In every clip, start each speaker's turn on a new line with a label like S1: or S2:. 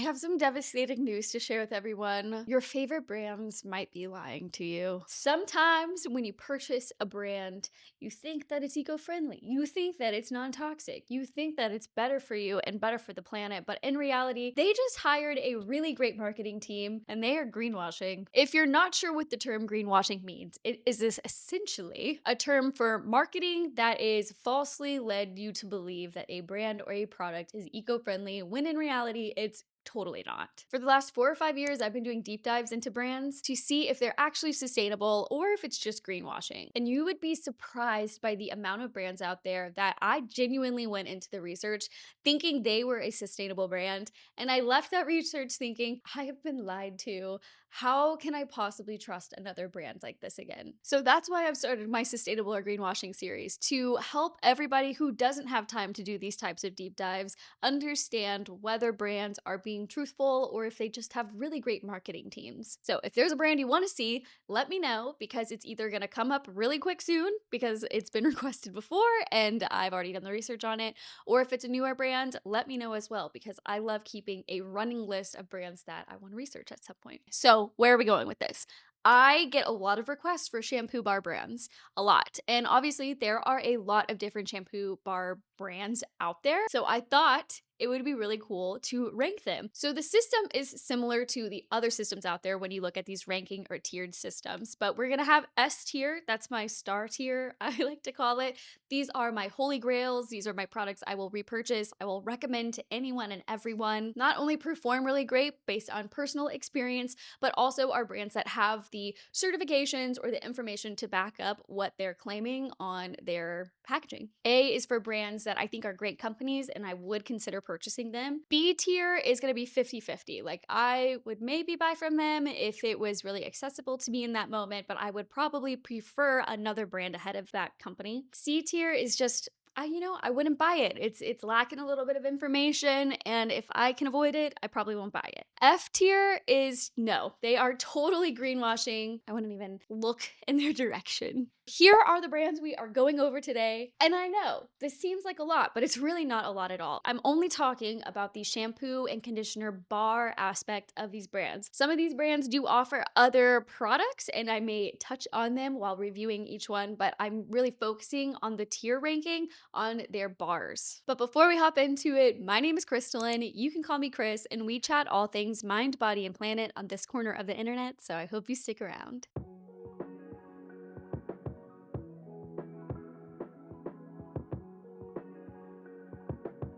S1: have some devastating news to share with everyone. Your favorite brands might be lying to you. Sometimes when you purchase a brand, you think that it's eco-friendly. You think that it's non-toxic. You think that it's better for you and better for the planet. But in reality, they just hired a really great marketing team and they are greenwashing. If you're not sure what the term greenwashing means, it is this essentially a term for marketing that is falsely led you to believe that a brand or a product is eco-friendly when in reality, it's totally not. For the last 4 or 5 years, I've been doing deep dives into brands to see if they're actually sustainable or if it's just greenwashing. And you would be surprised by the amount of brands out there that I genuinely went into the research thinking they were a sustainable brand. And I left that research thinking, I have been lied to. How can I possibly trust another brand like this again? So that's why I've started my sustainable or greenwashing series to help everybody who doesn't have time to do these types of deep dives understand whether brands are being truthful or if they just have really great marketing teams. So if there's a brand you want to see, let me know because it's either going to come up really quick soon because it's been requested before and I've already done the research on it, or if it's a newer brand, let me know as well because I love keeping a running list of brands that I want to research at some point. So where are we going with this? I get a lot of requests for shampoo bar brands, a lot. And obviously there are a lot of different shampoo bar brands out there. So I thought it would be really cool to rank them. So the system is similar to the other systems out there when you look at these ranking or tiered systems, but we're gonna have S tier, that's my star tier, I like to call it. These are my holy grails, these are my products I will repurchase, I will recommend to anyone and everyone. Not only perform really great based on personal experience, but also are brands that have the certifications or the information to back up what they're claiming on their packaging. A is for brands that I think are great companies and I would consider purchasing them. B tier is going to be 50-50. Like I would maybe buy from them if it was really accessible to me in that moment, but I would probably prefer another brand ahead of that company. C tier is just I wouldn't buy it. It's lacking a little bit of information, and if I can avoid it, I probably won't buy it. F tier is no. They are totally greenwashing. I wouldn't even look in their direction. Here are the brands we are going over today. And I know this seems like a lot, but it's really not a lot at all. I'm only talking about the shampoo and conditioner bar aspect of these brands. Some of these brands do offer other products, and I may touch on them while reviewing each one, but I'm really focusing on the tier ranking on their bars. But before we hop into it, my name is Crystalline. You can call me Chris, and we chat all things mind, body, and planet on this corner of the internet, so I hope you stick around.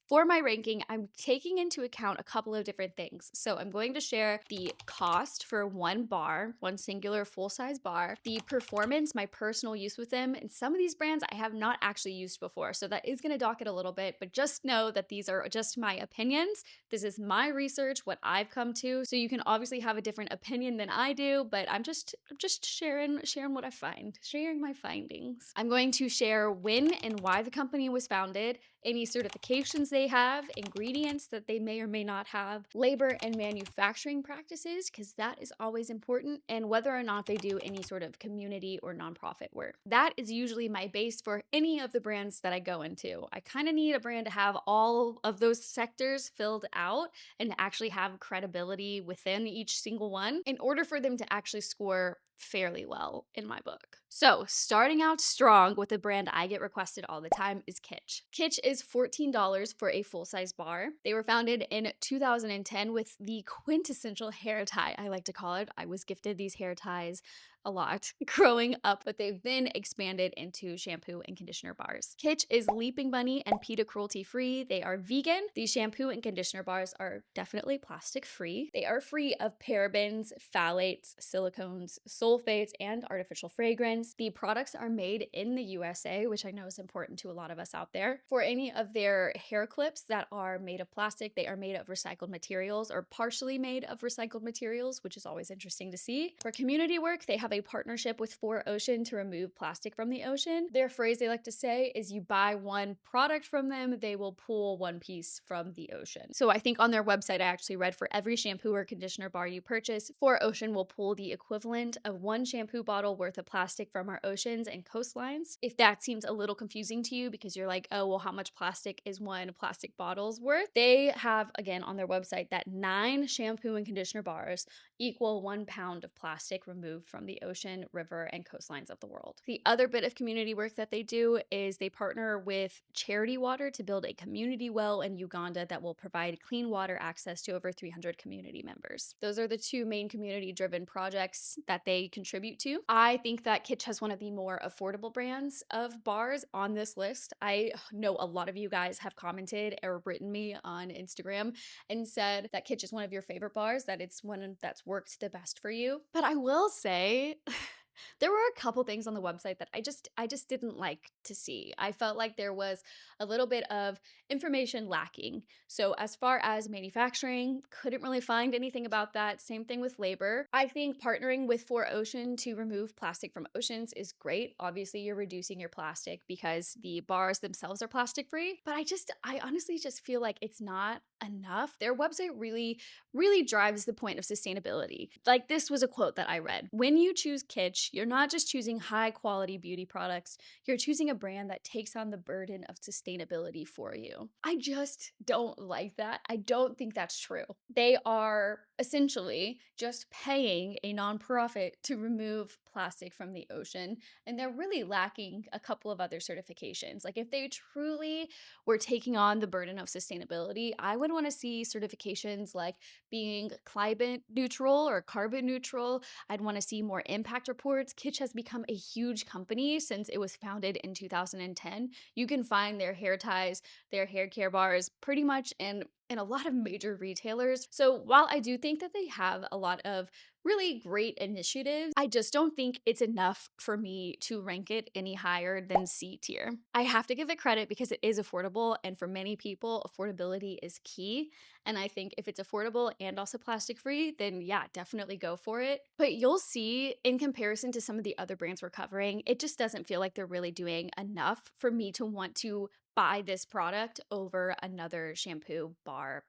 S1: For my ranking, I'm taking into account a couple of different things. So I'm going to share the cost for one bar, one singular full-size bar, the performance, my personal use with them, and some of these brands I have not actually used before. So that is going to dock it a little bit, but just know that these are just my opinions. This is my research, what I've come to. So you can obviously have a different opinion than I do, but I'm just sharing what I find, sharing my findings. I'm going to share when and why the company was founded, any certifications they have, ingredients that they may or may not have, labor and manufacturing practices, because that is always important, and whether or not they do any sort of community or nonprofit work. That is usually my base for any of the brands that I go into. I kind of need a brand to have all of those sectors filled out and actually have credibility within each single one in order for them to actually score fairly well in my book. So starting out strong with a brand I get requested all the time is Kitsch. Kitsch is $14 for a full-size bar. They were founded in 2010 with the quintessential hair tie, I like to call it. I was gifted these hair ties a lot growing up, but they've then expanded into shampoo and conditioner bars. Kitsch is Leaping Bunny and PETA cruelty free. They are vegan. These shampoo and conditioner bars are definitely plastic free. They are free of parabens, phthalates, silicones, sulfates, and artificial fragrance. The products are made in the USA, which I know is important to a lot of us out there. For any of their hair clips that are made of plastic, they are made of recycled materials or partially made of recycled materials, which is always interesting to see. For community work, they have have a partnership with 4Ocean to remove plastic from the ocean. Their phrase they like to say is you buy one product from them, they will pull one piece from the ocean. So I think on their website, I actually read for every shampoo or conditioner bar you purchase, 4Ocean will pull the equivalent of one shampoo bottle worth of plastic from our oceans and coastlines. If that seems a little confusing to you because you're like, oh, well, how much plastic is one plastic bottle's worth? They have, again, on their website that 9 shampoo and conditioner bars equal 1 pound of plastic removed from the ocean, river, and coastlines of the world. The other bit of community work that they do is they partner with Charity Water to build a community well in Uganda that will provide clean water access to over 300 community members. Those are the 2 main community-driven projects that they contribute to. I think that Kitsch has one of the more affordable brands of bars on this list. I know a lot of you guys have commented or written me on Instagram and said that Kitsch is one of your favorite bars, that it's one that's worked the best for you. But I will say there were a couple things on the website that I just didn't like to see. I felt like there was a little bit of information lacking. So as far as manufacturing, couldn't really find anything about that. Same thing with labor. I think partnering with 4Ocean to remove plastic from oceans is great. Obviously, you're reducing your plastic because the bars themselves are plastic free, but I honestly just feel like it's not enough. Their website really drives the point of sustainability. Like, this was a quote that I read. When you choose Kitsch, you're not just choosing high quality beauty products, you're choosing a brand that takes on the burden of sustainability for you. I just don't like that. I don't think that's true. They are essentially just paying a nonprofit to remove plastic from the ocean, and they're really lacking a couple of other certifications. Like, if they truly were taking on the burden of sustainability, I would want to see certifications like being climate neutral or carbon neutral. I'd want to see more impact reports. Kitsch has become a huge company since it was founded in 2010. You can find their hair ties, their hair care bars pretty much in a lot of major retailers. So while I do think that they have a lot of really great initiatives, I just don't think it's enough for me to rank it any higher than C tier. I have to give it credit because it is affordable, and for many people, affordability is key. And I think if it's affordable and also plastic free, then yeah, definitely go for it. But you'll see, in comparison to some of the other brands we're covering, it just doesn't feel like they're really doing enough for me to want to buy this product over another shampoo bar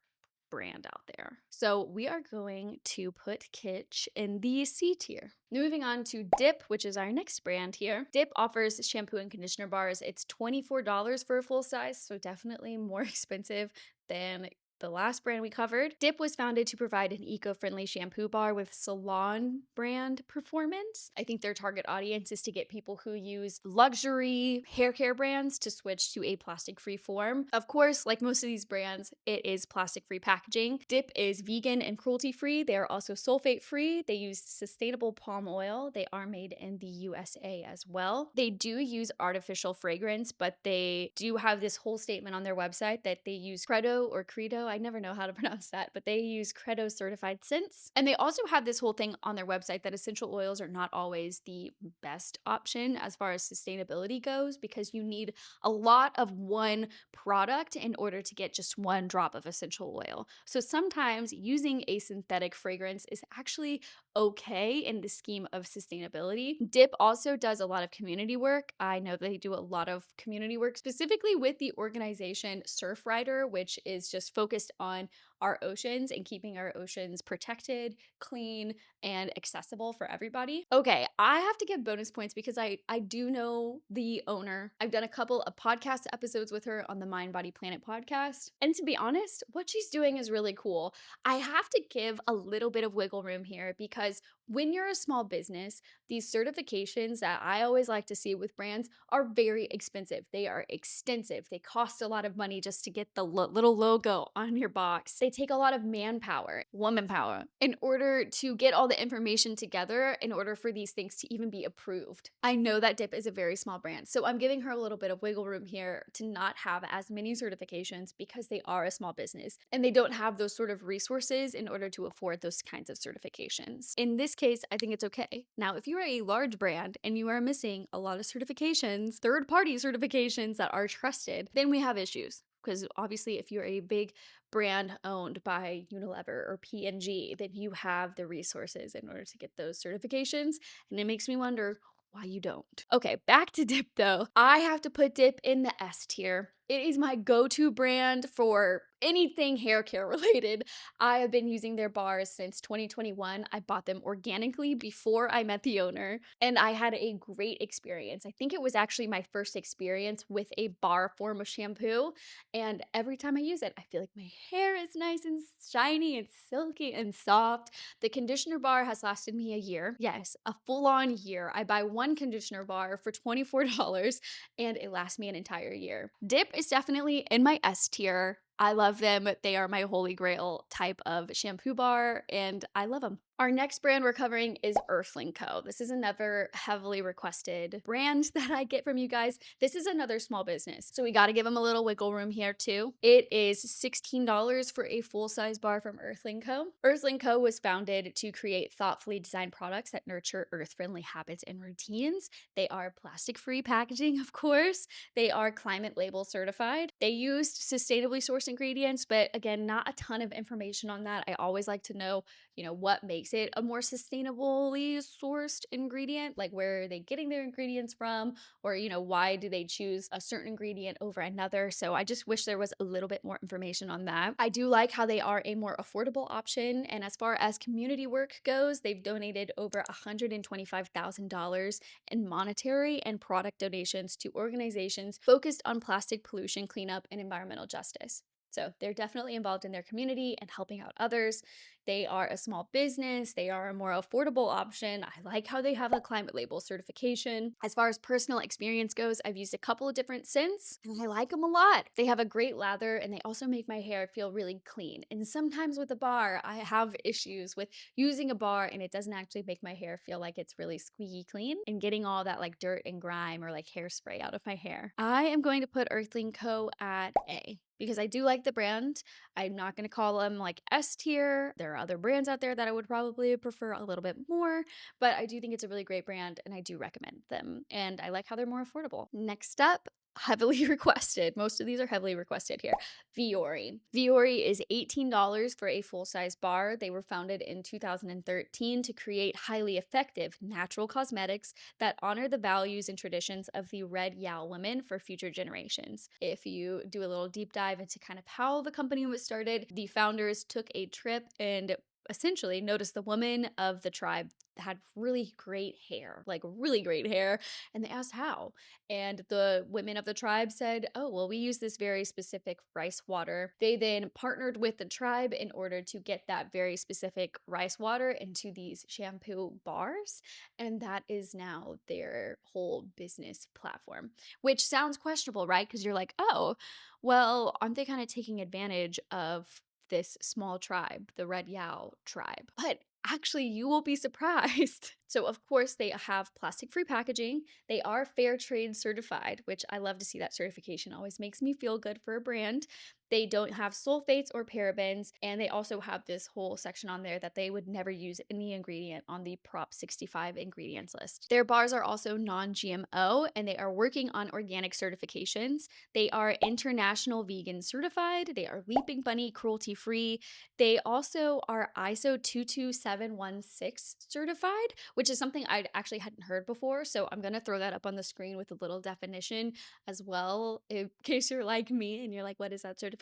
S1: brand out there. So we are going to put Kitsch in the C tier. Moving on to Dip, which is our next brand here. Dip offers shampoo and conditioner bars. It's $24 for a full size, so definitely more expensive than the last brand we covered. Dip was founded to provide an eco-friendly shampoo bar with salon brand performance. I think their target audience is to get people who use luxury hair care brands to switch to a plastic-free form. Of course, like most of these brands, it is plastic-free packaging. Dip is vegan and cruelty-free. They are also sulfate-free. They use sustainable palm oil. They are made in the USA as well. They do use artificial fragrance, but they do have this whole statement on their website that they use Credo. I never know how to pronounce that, but they use Credo certified scents. And they also have this whole thing on their website that essential oils are not always the best option as far as sustainability goes, because you need a lot of one product in order to get just one drop of essential oil. So sometimes using a synthetic fragrance is actually okay in the scheme of sustainability. Dip also does a lot of community work. I know they do a lot of community work specifically with the organization Surfrider, which is just focused on our oceans and keeping our oceans protected, clean, and accessible for everybody. Okay, I have to give bonus points because I do know the owner. I've done a couple of podcast episodes with her on the Mind Body Planet podcast. And to be honest, what she's doing is really cool. I have to give a little bit of wiggle room here because when you're a small business, these certifications that I always like to see with brands are very expensive. They are extensive. They cost a lot of money just to get the little logo on your box. They take a lot of manpower, woman power, in order to get all the information together in order for these things to even be approved. I know that Dip is a very small brand, so I'm giving her a little bit of wiggle room here to not have as many certifications because they are a small business and they don't have those sort of resources in order to afford those kinds of certifications. In this case, I think it's okay. Now, if you are a large brand and you are missing a lot of certifications, third-party certifications that are trusted, then we have issues. because obviously if you're a big brand owned by Unilever or P&G, then you have the resources in order to get those certifications. And it makes me wonder why you don't. Okay, back to dip though. I have to put dip in the S tier. It is my go-to brand for anything hair care related. I have been using their bars since 2021. I bought them organically before I met the owner, and I had a great experience. I think it was actually my first experience with a bar form of shampoo, and every time I use it, I feel like my hair is nice and shiny and silky and soft. The conditioner bar has lasted me a year. Yes, a full-on year. I buy one conditioner bar for $24 and it lasts me an entire year. Dip is definitely in my S tier. I love them. They are my holy grail type of shampoo bar, and I love them. Our next brand we're covering is Earthling Co. This is another heavily requested brand that I get from you guys. This is another small business, so we got to give them a little wiggle room here too. It is $16 for a full-size bar from Earthling Co. Earthling Co. was founded to create thoughtfully designed products that nurture earth-friendly habits and routines. They are plastic-free packaging, of course. They are climate label certified. They used sustainably sourced ingredients, but again, not a ton of information on that. I always like to know, what makes it a more sustainably sourced ingredient, like where are they getting their ingredients from, or, why do they choose a certain ingredient over another? So I just wish there was a little bit more information on that. I do like how they are a more affordable option. And as far as community work goes, they've donated over $125,000 in monetary and product donations to organizations focused on plastic pollution cleanup and environmental justice. So they're definitely involved in their community and helping out others. They are a small business. They are a more affordable option. I like how they have a climate label certification. As far as personal experience goes, I've used a couple of different scents and I like them a lot. They have a great lather and they also make my hair feel really clean. And sometimes with a bar, I have issues with using a bar and it doesn't actually make my hair feel like it's really squeaky clean and getting all that like dirt and grime or like hairspray out of my hair. I am going to put Earthling Co. at A because I do like the brand. I'm not going to call them like S tier. There are other brands out there that I would probably prefer a little bit more, but I do think it's a really great brand and I do recommend them. And I like how they're more affordable. Next up, heavily requested. Most of these are heavily requested here. Viori. Viori is $18 for a full-size bar. They were founded in 2013 to create highly effective natural cosmetics that honor the values and traditions of the Red Yao women for future generations. If you do a little deep dive into kind of how the company was started, the founders took a trip and essentially noticed the women of the tribe had really great hair, like really great hair, and they asked how. And the women of the tribe said, oh, well, we use this very specific rice water. They then partnered with the tribe in order to get that very specific rice water into these shampoo bars. And that is now their whole business platform, which sounds questionable, right? Because you're like, oh, well, aren't they kind of taking advantage of this small tribe, the Red Yao tribe? But actually, you will be surprised. So, of course, they have plastic free packaging. They are fair trade certified, which I love to see that certification. Always makes me feel good for a brand. They don't have sulfates or parabens, and they also have this whole section on there that they would never use any ingredient on the Prop 65 ingredients list. Their bars are also non-GMO, and they are working on organic certifications. They are international vegan certified. They are Leaping Bunny cruelty free. They also are ISO 22716 certified, which is something I actually hadn't heard before. So I'm going to throw that up on the screen with a little definition as well, in case you're like me and you're like, what is that certification?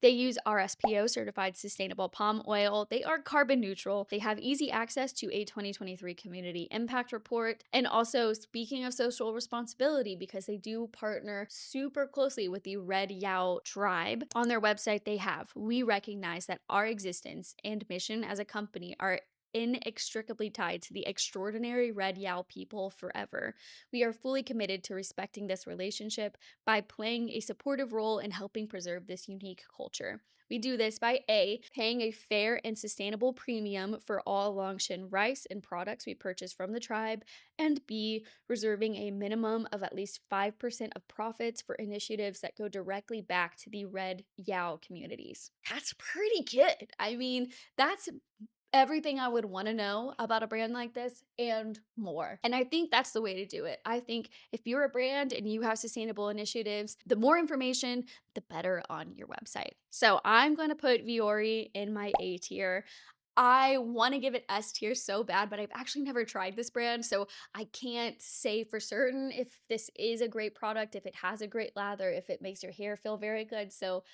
S1: They use RSPO certified sustainable palm oil. They are carbon neutral. They have easy access to a 2023 community impact report. And also, speaking of social responsibility, because they do partner super closely with the Red Yao tribe, on their website they have, we recognize that our existence and mission as a company are inextricably tied to the extraordinary Red Yao people forever. We are fully committed to respecting this relationship by playing a supportive role in helping preserve this unique culture. We do this by A, paying a fair and sustainable premium for all Longshan rice and products we purchase from the tribe, and B, reserving a minimum of at least 5% of profits for initiatives that go directly back to the Red Yao communities. That's pretty good. I mean, that's everything I would want to know about a brand like this and more. And I think that's the way to do it. I think if you're a brand and you have sustainable initiatives, the more information, the better on your website. So I'm going to put Viori in my A tier. I want to give it S tier so bad, but I've actually never tried this brand, so I can't say for certain if this is a great product, if it has a great lather, if it makes your hair feel very good. So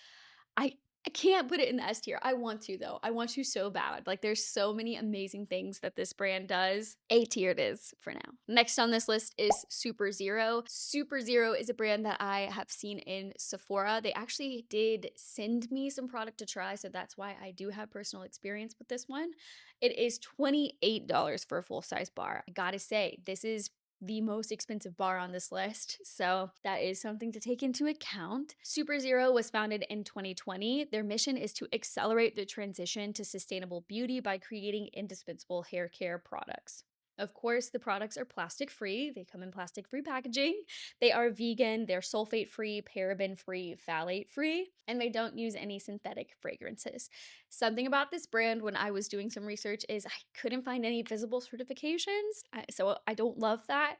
S1: I I can't put it in the S tier. I want to though. I want to so bad. Like there's so many amazing things that this brand does. A tier it is for now. Next on this list is SuperZero. SuperZero is a brand that I have seen in Sephora. They actually did send me some product to try, so that's why I do have personal experience with this one. It is $28 for a full-size bar. I gotta say, this is the most expensive bar on this list, so that is something to take into account. SuperZero was founded in 2020. Their mission is to accelerate the transition to sustainable beauty by creating indispensable hair care products. Of course, the products are plastic free. They come in plastic free packaging. They are vegan, they're sulfate free, paraben free, phthalate free, and they don't use any synthetic fragrances. Something about this brand when I was doing some research is I couldn't find any visible certifications, so I don't love that.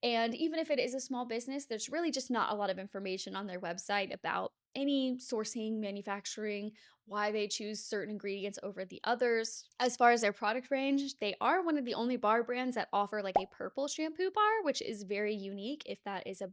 S1: And even if it is a small business, there's really just not a lot of information on their website about any sourcing, manufacturing, why they choose certain ingredients over the others. As far as their product range, they are one of the only bar brands that offer like a purple shampoo bar, which is very unique if that is a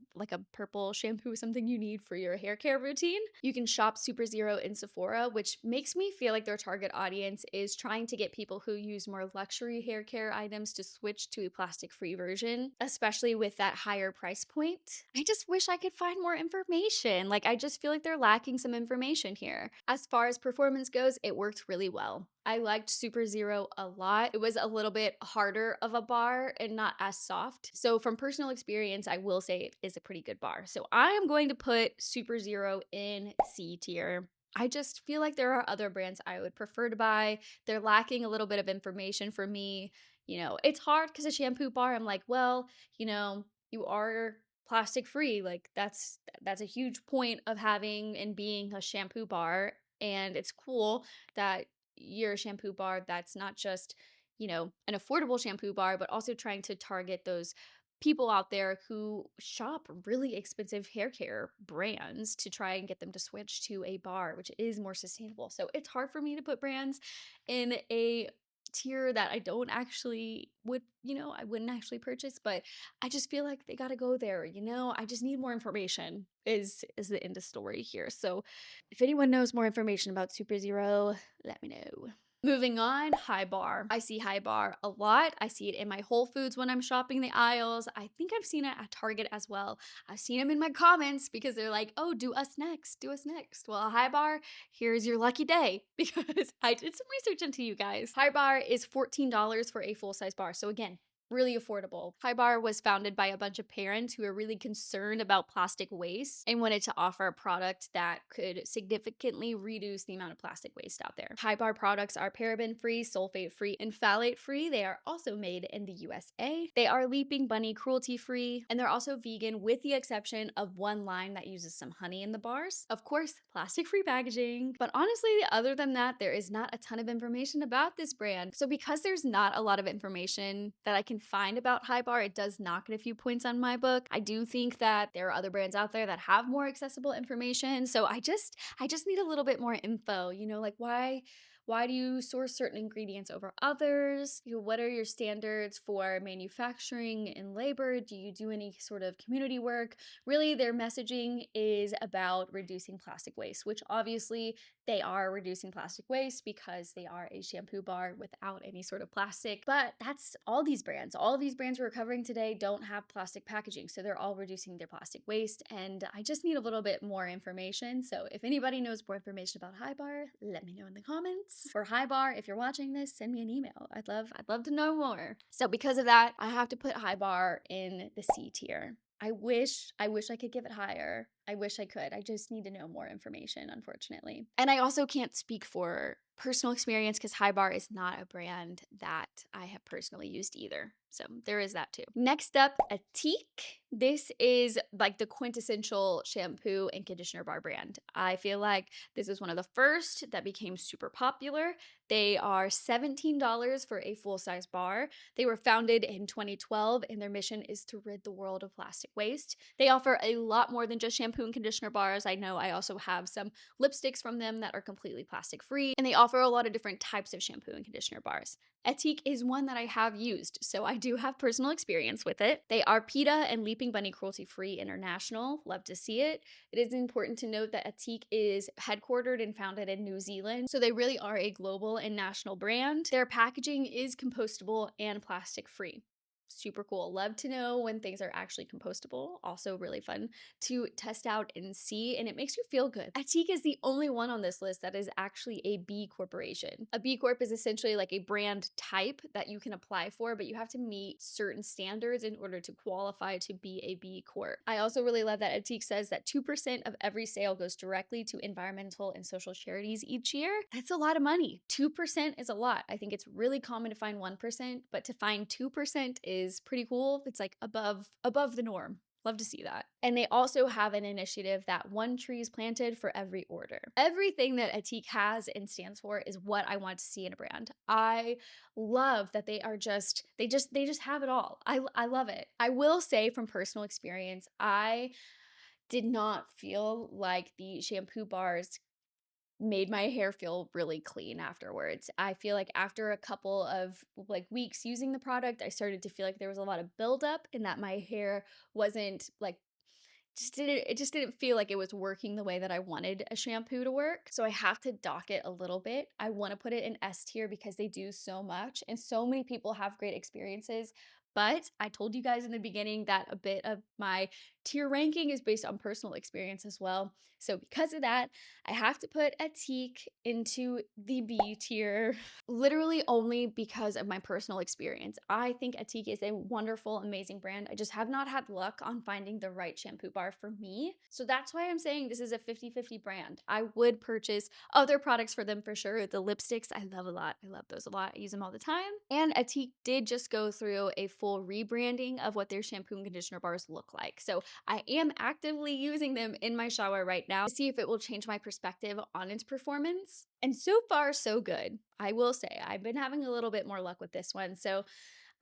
S1: purple shampoo something you need for your hair care routine. You can shop SuperZero in Sephora, which makes me feel like their target audience is trying to get people who use more luxury hair care items to switch to a plastic-free version, especially with that higher price point. I just wish I could find more information. Like I just feel like they're lacking some information here. As far as performance goes, it worked really well. I liked SuperZero a lot. It was a little bit harder of a bar and not as soft. So from personal experience, I will say it is a pretty good bar. So I am going to put SuperZero in C tier. I just feel like there are other brands I would prefer to buy. They're lacking a little bit of information for me. It's hard because a shampoo bar, I'm like, well, you are plastic free. Like that's a huge point of having and being a shampoo bar. And it's cool that you're a shampoo bar that's not just, an affordable shampoo bar, but also trying to target those people out there who shop really expensive hair care brands to try and get them to switch to a bar, which is more sustainable. So it's hard for me to put brands in a tier that I don't actually I wouldn't actually purchase, but I just feel like they got to go there, I just need more information is the end of story here. So if anyone knows more information about SuperZero, let me know. Moving on, HiBar. I see HiBar a lot. I see it in my Whole Foods when I'm shopping the aisles. I think I've seen it at Target as well. I've seen them in my comments because they're like, oh, do us next, do us next. Well, HiBar, here's your lucky day because I did some research into you guys. HiBar is $14 for a full-size bar. So again, really affordable. HiBar was founded by a bunch of parents who are really concerned about plastic waste and wanted to offer a product that could significantly reduce the amount of plastic waste out there. HiBar products are paraben-free, sulfate-free, and phthalate-free. They are also made in the USA. They are Leaping Bunny cruelty-free, and they're also vegan with the exception of one line that uses some honey in the bars. Of course, plastic-free packaging. But honestly, other than that, there is not a ton of information about this brand. So because there's not a lot of information that I can find about HiBar, it does knock it a few points on my book. I do think that there are other brands out there that have more accessible information. So I just need a little bit more info, like why do you source certain ingredients over others? What are your standards for manufacturing and labor? Do you do any sort of community work? Really, their messaging is about reducing plastic waste, which obviously they are reducing plastic waste because they are a shampoo bar without any sort of plastic. But that's all these brands. All of these brands we're covering today don't have plastic packaging, so they're all reducing their plastic waste. And I just need a little bit more information. So if anybody knows more information about HiBar, let me know in the comments. For HiBar, if you're watching this, send me an email. I'd love to know more. So because of that, I have to put HiBar in the C tier. I wish I could give it higher. I wish I could. I just need to know more information, unfortunately. And I also can't speak for personal experience because HiBar is not a brand that I have personally used either. So there is that too. Next up, Ethique. This is like the quintessential shampoo and conditioner bar brand. I feel like this is one of the first that became super popular. They are $17 for a full-size bar. They were founded in 2012 and their mission is to rid the world of plastic waste. They offer a lot more than just shampoo and conditioner bars. I know I also have some lipsticks from them that are completely plastic free, and they offer a lot of different types of shampoo and conditioner bars. Ethique is one that I have used, so I do have personal experience with it. They are PETA and Leaping Bunny cruelty free international. Love to see it. It is important to note that Ethique is headquartered and founded in New Zealand, so they really are a global and national brand. Their packaging is compostable and plastic free. Super cool. Love to know when things are actually compostable. Also really fun to test out and see, and it makes you feel good. Ethique is the only one on this list that is actually a B corporation. A B Corp is essentially like a brand type that you can apply for, but you have to meet certain standards in order to qualify to be a B Corp. I also really love that Ethique says that 2% of every sale goes directly to environmental and social charities each year. That's a lot of money. 2% is a lot. I think it's really common to find 1%, but to find 2% is pretty cool. It's like above the norm. Love to see that. And they also have an initiative that 1 tree is planted for every order. Everything that Ethique has and stands for is what I want to see in a brand. I love that they just have it all. I love it. I will say from personal experience, I did not feel like the shampoo bars made my hair feel really clean afterwards. I feel like after a couple of like weeks using the product, I started to feel like there was a lot of buildup and that my hair wasn't like it just didn't feel like it was working the way that I wanted a shampoo to work. So I have to dock it a little bit. I want to put it in S tier because they do so much and so many people have great experiences. But I told you guys in the beginning that a bit of my tier ranking is based on personal experience as well. So because of that, I have to put Ethique into the B tier, literally only because of my personal experience. I think Ethique is a wonderful, amazing brand. I just have not had luck on finding the right shampoo bar for me. So that's why I'm saying this is a 50-50 brand. I would purchase other products for them for sure. The lipsticks, I love a lot. I love those a lot. I use them all the time. And Ethique did just go through a full rebranding of what their shampoo and conditioner bars look like. So I am actively using them in my shower right now to see if it will change my perspective on its performance. And so far, so good. I will say I've been having a little bit more luck with this one. So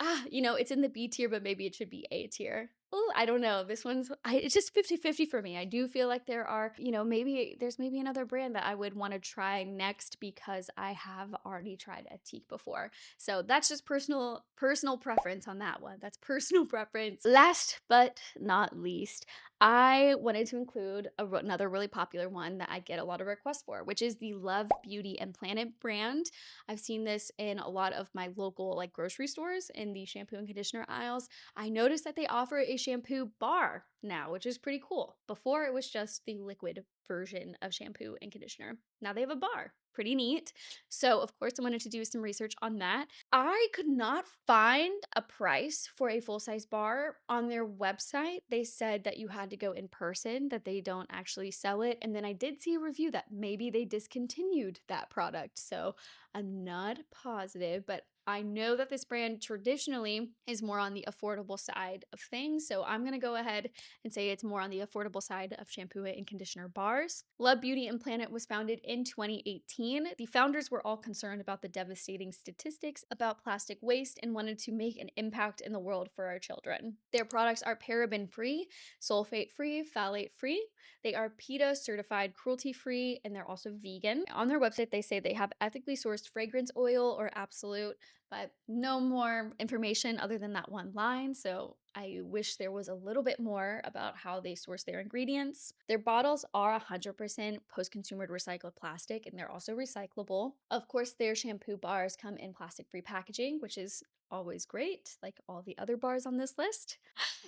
S1: it's in the B tier, but maybe it should be A tier. Oh, I don't know. This it's just 50-50 for me. I do feel like there are, there's maybe another brand that I would want to try next because I have already tried Ethique before. So that's just personal preference on that one. That's personal preference. Last but not least, I wanted to include another really popular one that I get a lot of requests for, which is the Love Beauty and Planet brand. I've seen this in a lot of my local like grocery stores in the shampoo and conditioner aisles. I noticed that they offer a shampoo bar now, which is pretty cool. Before it was just the liquid version of shampoo and conditioner. Now they have a bar. Pretty neat. So, of course, I wanted to do some research on that. I could not find a price for a full-size bar on their website. They said that you had to go in person, that they don't actually sell it. And then I did see a review that maybe they discontinued that product. So, I'm not positive, but I know that this brand traditionally is more on the affordable side of things. So I'm going to go ahead and say it's more on the affordable side of shampoo and conditioner bars. Love Beauty and Planet was founded in 2018. The founders were all concerned about the devastating statistics about plastic waste and wanted to make an impact in the world for our children. Their products are paraben free, sulfate free, phthalate free. They are PETA certified cruelty free, and they're also vegan. On their website, they say they have ethically sourced fragrance oil or absolute, but no more information other than that one line. So I wish there was a little bit more about how they source their ingredients. Their bottles are 100% post-consumer recycled plastic, and they're also recyclable. Of course, their shampoo bars come in plastic-free packaging, which is always great, like all the other bars on this list.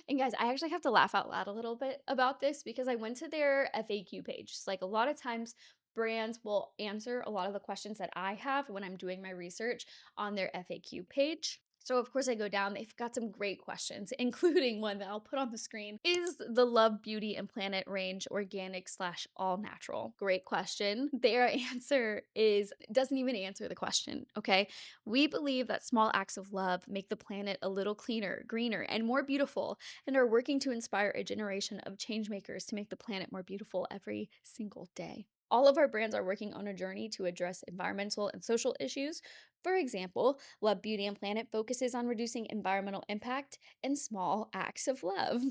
S1: And guys, I actually have to laugh out loud a little bit about this because I went to their FAQ page. It's like a lot of times brands will answer a lot of the questions that I have when I'm doing my research on their FAQ page. So of course I go down, they've got some great questions, including one that I'll put on the screen. Is the Love Beauty and Planet range organic slash all natural? Great question. Their answer doesn't even answer the question, okay? We believe that small acts of love make the planet a little cleaner, greener, and more beautiful, and are working to inspire a generation of changemakers to make the planet more beautiful every single day. All of our brands are working on a journey to address environmental and social issues. For example, Love Beauty and Planet focuses on reducing environmental impact and small acts of love.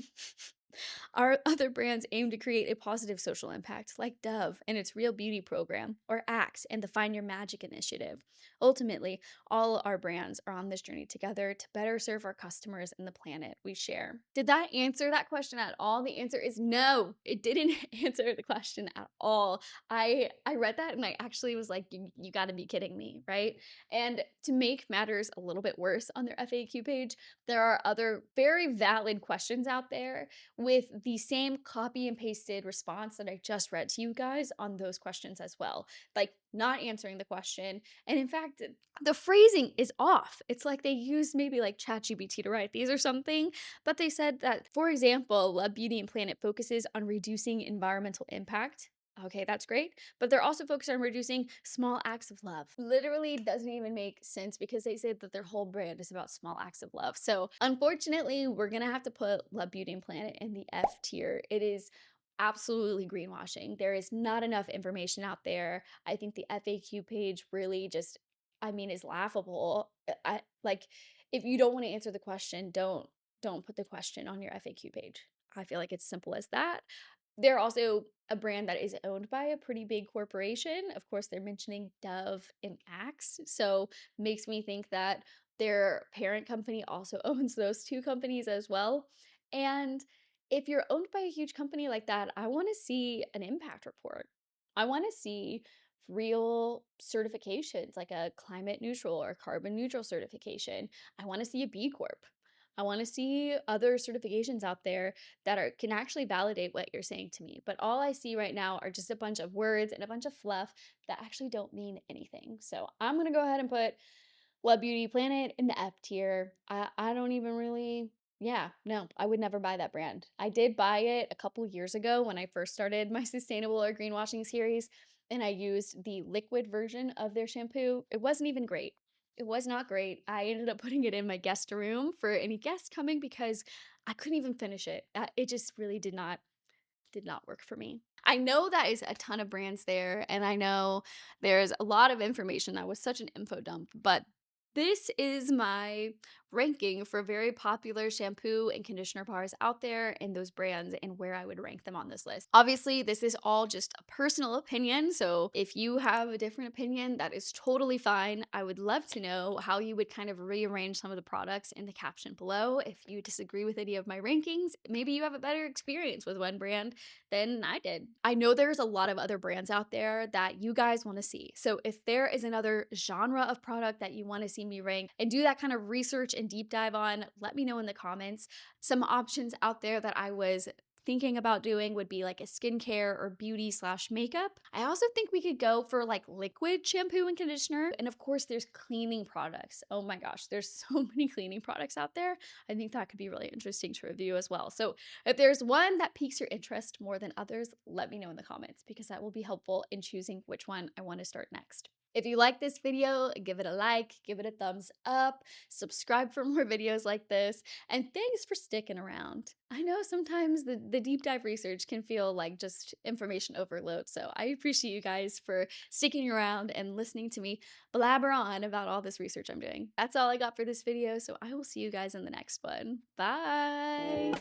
S1: Our other brands aim to create a positive social impact, like Dove and its Real Beauty program, or Axe and the Find Your Magic initiative. Ultimately, all our brands are on this journey together to better serve our customers and the planet we share. Did that answer that question at all? The answer is no. It didn't answer the question at all. I read that and I actually was like, you got to be kidding me, right? And to make matters a little bit worse, on their FAQ page, there are other very valid questions out there with the same copy and pasted response that I just read to you guys on those questions as well. Like, not answering the question. And in fact, the phrasing is off. It's like they used maybe like ChatGPT to write these or something. But they said that, for example, Love Beauty and Planet focuses on reducing environmental impact. Okay, that's great. But they're also focused on reducing small acts of love. Literally doesn't even make sense because they say that their whole brand is about small acts of love. So unfortunately, we're going to have to put Love Beauty and Planet in the F tier. It is absolutely greenwashing. There is not enough information out there. I think the FAQ page really just, I mean, is laughable. I like, if you don't want to answer the question, don't put the question on your FAQ page. I feel like it's simple as that. They're also a brand that is owned by a pretty big corporation. Of course, they're mentioning Dove and Axe, so makes me think that their parent company also owns those two companies as well. And if you're owned by a huge company like that, I want to see an impact report. I want to see real certifications like a climate neutral or carbon neutral certification. I want to see a B Corp. I want to see other certifications out there that can actually validate what you're saying to me. But all I see right now are just a bunch of words and a bunch of fluff that actually don't mean anything. So I'm gonna go ahead and put Love Beauty Planet in the F tier. I don't even really, yeah, no, I would never buy that brand. I did buy it a couple years ago when I first started my sustainable or greenwashing series, and I used the liquid version of their shampoo. It wasn't even great. It was not great. I ended up putting it in my guest room for any guests coming because I couldn't even finish it. It just really did not work for me. I know that is a ton of brands there, and I know there's a lot of information. That was such an info dump, but this is my ranking for very popular shampoo and conditioner bars out there and those brands and where I would rank them on this list. Obviously, this is all just a personal opinion, so if you have a different opinion, that is totally fine. I would love to know how you would kind of rearrange some of the products in the caption below. If you disagree with any of my rankings, maybe you have a better experience with one brand than I did. I know there's a lot of other brands out there that you guys want to see. So if there is another genre of product that you want to see me rank and do that kind of research and deep dive on, let me know in the comments. Some options out there that I was thinking about doing would be like a skincare or beauty slash makeup. I also think we could go for like liquid shampoo and conditioner. And of course, there's cleaning products. Oh my gosh, there's so many cleaning products out there. I think that could be really interesting to review as well. So if there's one that piques your interest more than others, let me know in the comments because that will be helpful in choosing which one I want to start next. If you like this video, give it a like, give it a thumbs up, subscribe for more videos like this, and thanks for sticking around. I know sometimes the deep dive research can feel like just information overload, so I appreciate you guys for sticking around and listening to me blabber on about all this research I'm doing. That's all I got for this video, so I will see you guys in the next one. Bye!